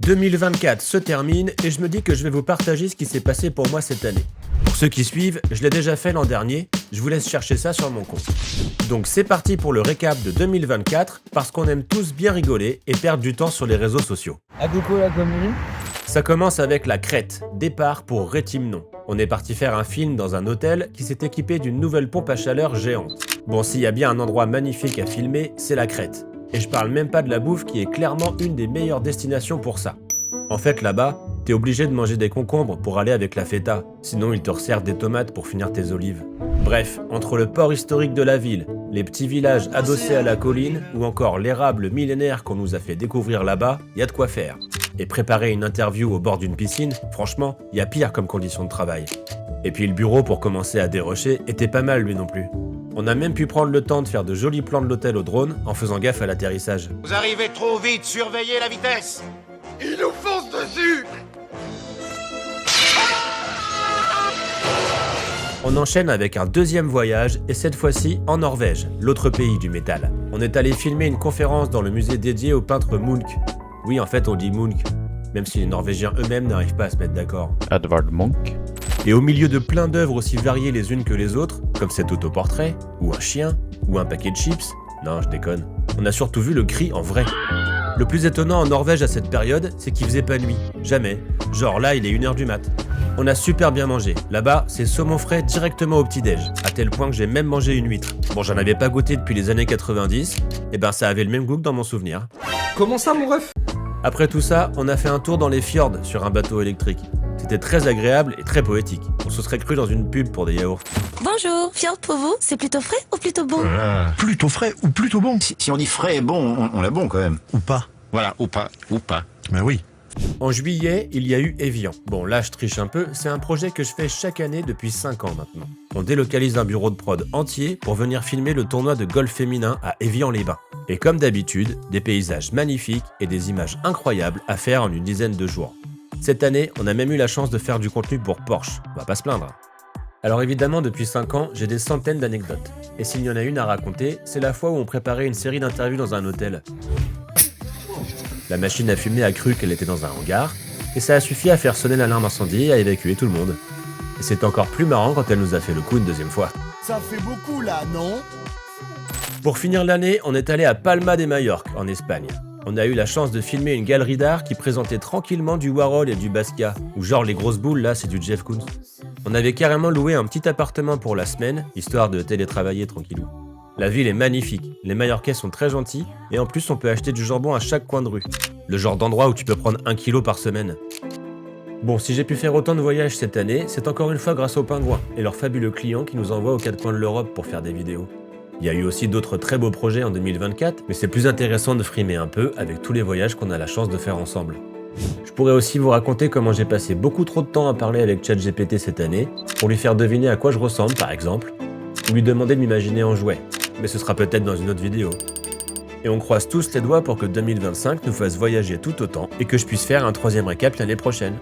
2024 se termine et je me dis que je vais vous partager ce qui s'est passé pour moi cette année. Pour ceux qui suivent, je l'ai déjà fait l'an dernier, je vous laisse chercher ça sur mon compte. Donc c'est parti pour le récap de 2024, parce qu'on aime tous bien rigoler et perdre du temps sur les réseaux sociaux. À Coco la commune. Ça commence avec la Crète, départ pour Rétimnon. On est parti faire un film dans un hôtel qui s'est équipé d'une nouvelle pompe à chaleur géante. Bon, s'il y a bien un endroit magnifique à filmer, c'est la Crète. Et je parle même pas de la bouffe qui est clairement une des meilleures destinations pour ça. En fait, là-bas, t'es obligé de manger des concombres pour aller avec la feta, sinon ils te resservent des tomates pour finir tes olives. Bref, entre le port historique de la ville, les petits villages adossés à la colline, ou encore l'érable millénaire qu'on nous a fait découvrir là-bas, y a de quoi faire. Et préparer une interview au bord d'une piscine, franchement, y a pire comme condition de travail. Et puis le bureau pour commencer à dérocher était pas mal lui non plus. On a même pu prendre le temps de faire de jolis plans de l'hôtel au drone en faisant gaffe à l'atterrissage. Vous arrivez trop vite, surveillez la vitesse. Il nous fonce dessus. On enchaîne avec un deuxième voyage, et cette fois-ci en Norvège, l'autre pays du métal. On est allé filmer une conférence dans le musée dédié au peintre Munch. Oui, en fait on dit Munch, même si les Norvégiens eux-mêmes n'arrivent pas à se mettre d'accord. Edvard Munch. Et au milieu de plein d'œuvres aussi variées les unes que les autres, comme cet autoportrait, ou un chien, ou un paquet de chips, non je déconne, on a surtout vu le cri en vrai. Le plus étonnant en Norvège à cette période, c'est qu'il faisait pas nuit. Jamais. Genre là, il est 1h du mat. On a super bien mangé. Là-bas, c'est saumon frais directement au petit-déj, à tel point que j'ai même mangé une huître. Bon, j'en avais pas goûté depuis les années 90, et ben ça avait le même goût que dans mon souvenir. Comment ça mon ref? Après tout ça, on a fait un tour dans les fjords sur un bateau électrique. C'était très agréable et très poétique. On se serait cru dans une pub pour des yaourts. Bonjour, fjord pour vous, c'est plutôt frais ou plutôt bon? Plutôt frais ou plutôt bon? Si on dit frais et bon, on l'a bon quand même. Ou pas? Voilà, ou pas. Ben oui. En juillet, il y a eu Évian. Bon, là, je triche un peu, c'est un projet que je fais chaque année depuis 5 ans maintenant. On délocalise un bureau de prod entier pour venir filmer le tournoi de golf féminin à Évian-les-Bains. Et comme d'habitude, des paysages magnifiques et des images incroyables à faire en une dizaine de jours. Cette année, on a même eu la chance de faire du contenu pour Porsche, on va pas se plaindre. Alors évidemment, depuis 5 ans, j'ai des centaines d'anecdotes. Et s'il y en a une à raconter, c'est la fois où on préparait une série d'interviews dans un hôtel. La machine à fumer a cru qu'elle était dans un hangar, et ça a suffi à faire sonner l'alarme incendie et à évacuer tout le monde. Et c'est encore plus marrant quand elle nous a fait le coup une deuxième fois. Ça fait beaucoup là, non? Pour finir l'année, on est allé à Palma de Majorque, en Espagne. On a eu la chance de filmer une galerie d'art qui présentait tranquillement du Warhol et du Basquiat, ou genre les grosses boules là, c'est du Jeff Koons. On avait carrément loué un petit appartement pour la semaine, histoire de télétravailler tranquillou. La ville est magnifique, les Majorquais sont très gentils, et en plus on peut acheter du jambon à chaque coin de rue. Le genre d'endroit où tu peux prendre 1 kilo par semaine. Bon, si j'ai pu faire autant de voyages cette année, c'est encore une fois grâce aux pingouins et leurs fabuleux clients qui nous envoient aux 4 coins de l'Europe pour faire des vidéos. Il y a eu aussi d'autres très beaux projets en 2024, mais c'est plus intéressant de frimer un peu avec tous les voyages qu'on a la chance de faire ensemble. Je pourrais aussi vous raconter comment j'ai passé beaucoup trop de temps à parler avec ChatGPT cette année, pour lui faire deviner à quoi je ressemble par exemple, ou lui demander de m'imaginer en jouet, mais ce sera peut-être dans une autre vidéo. Et on croise tous les doigts pour que 2025 nous fasse voyager tout autant et que je puisse faire un 3e récap l'année prochaine.